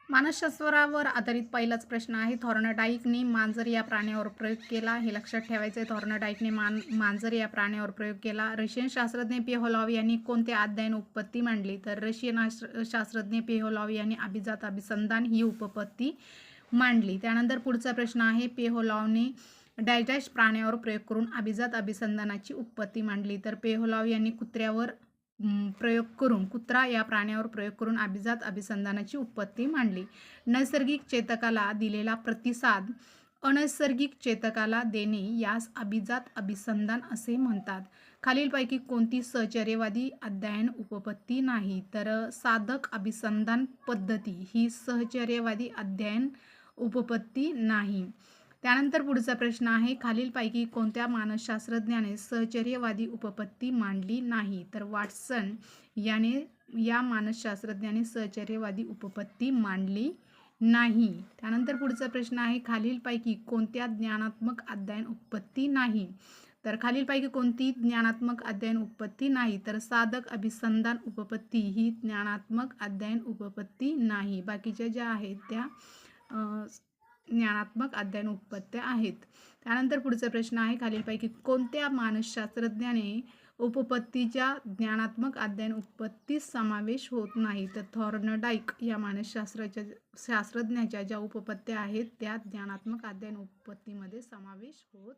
मानसशास्त्रावर आधारित पहिलाच प्रश्न आहे. थॉर्नडाईकने मांजर या प्राण्यावर प्रयोग केला. हे लक्षात ठेवायचं आहे. थॉर्नडाईकने मांजर या प्राण्यावर प्रयोग केला. रशियन शास्त्रज्ञ पेहोलॉव यांनी कोणत्या अध्ययन उपपत्ती मांडली? तर रशियन शास्त्रज्ञ पेहोलॉव यांनी अभिजात अभिसंधान ही उपपत्ती मांडली. त्यानंतर पुढचा प्रश्न आहे. पेहोलॉवने डॅश प्राण्यावर प्रयोग करून अभिजात अभिसंधानाची उत्पत्ती मांडली. तर पेहोलॉव यांनी कुत्रा या प्राण्यावर प्रयोग करून अभिजात अभिसंधानाची उत्पत्ती मांडली. नैसर्गिक चेतकाला दिलेला प्रतिसाद अनैसर्गिक चेतकाला देणे यास अभिजात अभिसंधान असे म्हणतात. खालीलपैकी कोणती सहचर्यवादी अध्ययन उपपत्ती नाही? तर साधक अभिसंधान पद्धती ही सहचर्यवादी अध्ययन उपपत्ती नाही. त्यानंतर पुढचा प्रश्न आहे. खालीलपैकी कोणत्या मानसशास्त्रज्ञाने सहचर्यवादी उपपत्ती मांडली नाही? तर वॉटसन या मानसशास्त्रज्ञाने सहचर्यवादी उपपत्ती मांडली नाही. त्यानंतर पुढचा प्रश्न आहे. खालीलपैकी कोणत्या ज्ञानात्मक अध्ययन उपपत्ती नाही? तर खालीलपैकी कोणती ज्ञानात्मक अध्ययन उपपत्ती नाही? तर साधक अभिसंधान उपपत्ती ही ज्ञानात्मक अध्ययन उपपत्ती नाही. बाकीच्या ज्या आहेत त्या ज्ञानात्मक अध्ययन उपपत्त्या आहेत. त्यानंतर पुढचा प्रश्न आहे. खालीलपैकी कोणत्या मानसशास्त्रज्ञाने उपपत्तीच्या ज्ञानात्मक अध्ययन उपपत्तीस समावेश होत नाही? तर थॉर्नडाईक या शास्त्रज्ञाच्या ज्या उपपत्त्या आहेत त्या ज्ञानात्मक अध्ययन उपपत्तीमध्ये समावेश होत